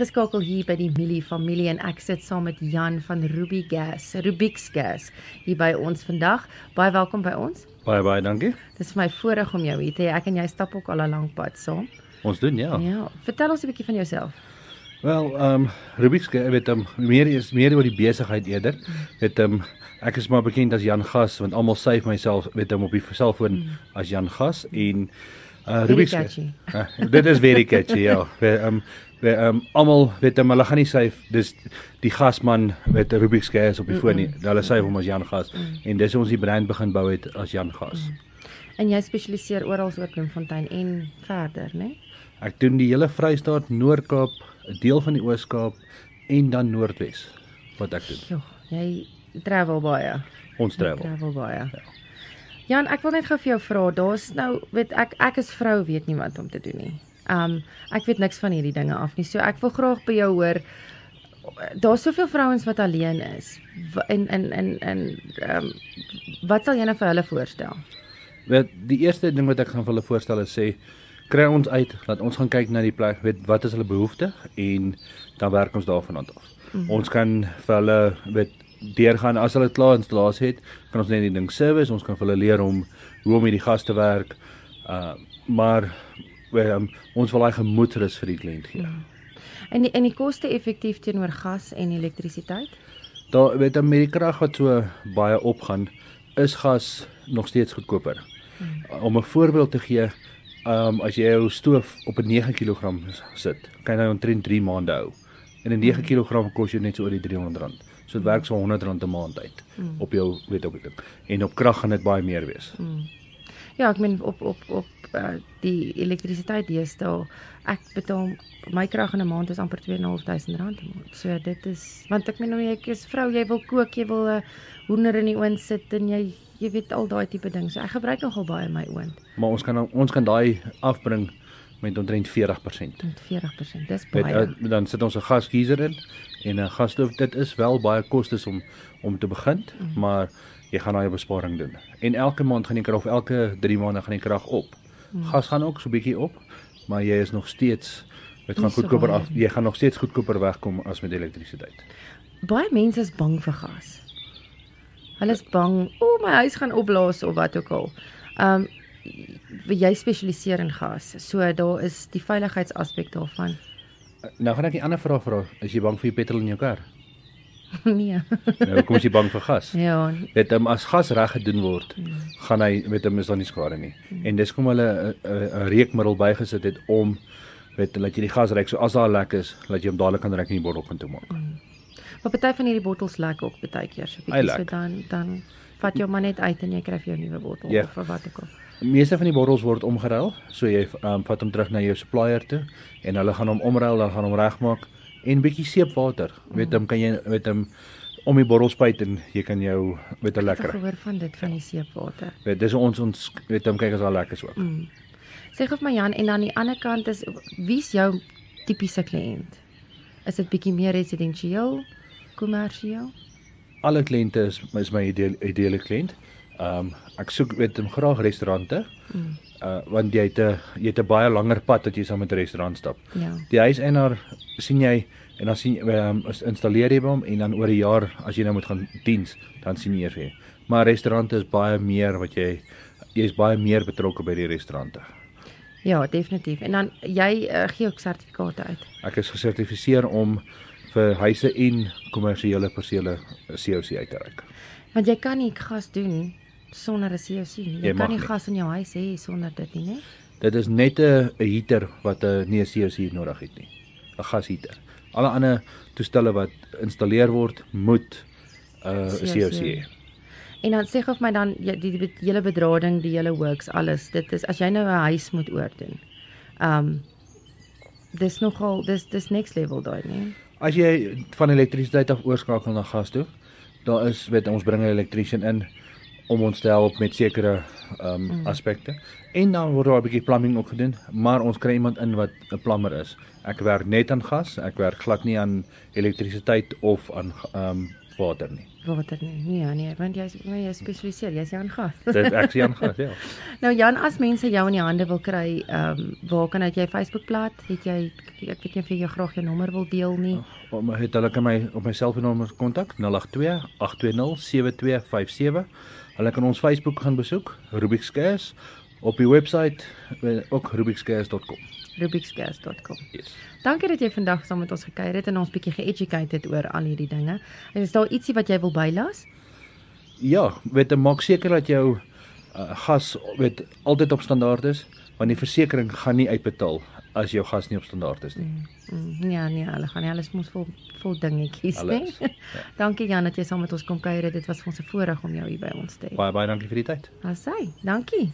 ingeskakel hier by die Millie familie en ek sit saam met Jan van Rubik's Gas hier by ons vandag. Baie welkom by ons. Baie, dankie. Dit is vir my voorreg om jou hier te hê. Ek en jy stap ook al 'n lang pad saam. Ons doen, ja. Ja, vertel ons 'n bietjie van jouself. Wel, Rubik's Gas, meer oor die besigheid eerder. Ek is maar bekend as Jan Gas, want almal save myself op die selfoon as Jan Gas en Rubik's Gas. Dit is very catchy, ja. Almal hulle gaan nie save, dis die gasman met Rubik's Gas op die foon nie. Hulle save hom as Jan Gas en dis ons die brand begin bou het as Jan Gas. En jy spesialiseer oral oor Bloemfontein en verder, né? Ek doen die hele Vrystaat, Noord-Kaap, 'n deel van die Oos-Kaap en dan Noordwes wat ek doen. Jo, jy travel baie. Ons travel. Travel baie. Ja. Jan, ek wil net gou vir jou vra, daar's nou, ek is vrou, weet nie wat om te doen nie. Ek weet niks van hierdie dinge af nie. So ek wil graag by jou hoor. Daar's soveel vrouens wat alleen is. Wat sal jy nou vir hulle voorstel? Die eerste ding wat ek gaan vir hulle voorstel is sê, kry ons uit, laat ons gaan kyk na die plek, wat is hulle behoefte en dan werk ons daarvan af. Ons kan vir hulle deurgaan as hulle klaar installasie het, kan ons net die ding service, ons kan vir hulle leer hoe om met die gas te werk, maar ons wil daai gemoedsrus vir die kliënt gee. En die koste effektief teenoor gas en elektrisiteit? Daar met die krag wat so baie opgaan, is gas nog steeds goedkoper. Om 'n voorbeeld te gee, as jy jou stoof op 'n 9 kg sit, kan jy omtrent 3 maande hou. En 'n 9 kg kos jou net so oor die R300. So dit werk so R100 'n maand uit op jou op die ding. En op krag gaan dit baie meer wees. Ja, ek meen op die elektrisiteit deesdae, ek betaal my krag in 'n maand is amper R2.500 'n maand. So dit is, want ek meen jy is vrou, jy wil kook, jy wil 'n hoender in die oond sit en jy weet al daai tipe ding. So ek gebruik nogal baie my oond. Maar ons kan daai afbring met omtrent 40%. 40%, dis baie. Dan sit ons 'n gasgeyser in en 'n gasstoof. Dit is wel baie kostes om te begin, maar jy gaan daai besparing doen. En elke maand gaan die krag, of elke 3 maande gaan die krag op. Gas gaan ook so 'n bietjie op, maar jy is nog steeds jy gaan nog steeds goedkoper wegkom as met elektrisiteit. Baie mense is bang vir gas. Hulle is bang, my huis gaan opblaas of wat ook al. Jy spesialiseer in gas, so daar is die veiligheidsaspek daarvan. Nou gaan ek 'n ander vraag vra. Is jy bang vir petrol in jou kar? Nee. Nou kom jy bang vir gas. Ja. As gas reg gedoen word, gaan hy is dan nie skade nie. En dis kom hulle 'n reukmiddel bygesit het om laat jy die gas reik, so as daar lek is, laat jy hom dadelik kan reik en die bottel kan toemaak. Maar party van hierdie bottels lek ook baie keer so bietjie, so dan vat jy hom maar net uit en jy kry vir jou 'n nuwe bottel of wat ook al. Die meeste van die bottels word omgeruil, so jy vat hom terug na jou supplier toe en hulle gaan hom omruil, dan gaan hom regmaak en bietjie seepwater. Kan jy om die bottel spuit en jy kan jou met 'n lekker. Ek het gehoor van dit van die seepwater. Dis ons kyk as daar lekker is ook. Sê gou vir my Jan, en aan die ander kant is, wie's jou tipiese kliënt? Is dit bietjie meer residensieel, kommersieel? Alle kliënte is my ideale kliënt. Ek soek graag restaurante, want jy het 'n baie langer pad dat jy saam met 'n restaurant stap. Ja. Die huiseienaar sien jy en dan installeer jy hom en dan oor 'n jaar as jy nou moet gaan diens, dan sien jy eers weer. Maar restaurante is baie meer wat jy is baie meer betrokke by die restaurante. Ja, definitief. En dan jy gee ook sertifikate uit. Ek is gesertifiseer om vir huise en kommersiële persele COC uit te reik. Want jy kan nie gas doen sonder 'n COC nie. Jy kan nie gas in jou huis hê sonder dit nie, né? Dit is net 'n heater wat nie 'n COC nodig het nie. 'n Gasheater. Alle ander toestelle wat installeer word, moet 'n COC hê. En dan sê gou vir my dan die hele bedrading, die hele works, alles. Dit is as jy nou 'n huis moet oordoen. Dis nogal dis next level daai, nee. As jy van elektrisiteit af oorskakel na gas toe, daar is ons bring 'n elektriesien in om ons te help met sekere aspekte. En dan word daar 'n bietjie plumbing ook gedoen, maar ons kry iemand in wat 'n plumber is. Ek werk net aan gas, ek werk glad nie aan elektrisiteit of aan water nie. water nie. Nee, want jy spesialiseer, jy's Jan Gas. Dit ek Jan Gas, ja. Nou Jan, as mense jou in die hande wil kry, waar kan jy Facebookblad? Het jy ek weet nie of jy graag jou nommer wil deel nie. Het hulle kan my op my selfoonnommer kontak 082 820 7257. Hulle kan ons Facebook gaan besoek, Rubik's Squares, op die webwerf ook rubiksquares.com. rubiksquares.com. Yes. Dankie dat jy vandag saam met ons gekuier het en ons bietjie ge-educate het oor al hierdie dinge. En is daar ietsie wat jy wil bylaas? Ja, maak seker dat jou gas altyd op standaard is, want die versekering gaan nie uitbetaal as jou gas nie op standaard is nie. Ja, nee, hulle gaan nie, alles moet vol dingetjies, nee. Ja. Dankie Jan dat jy saam met ons kom kuier. Dit was vir ons 'n voorreg om jou hier by ons te hê. Baie dankie vir die tyd. Dankie.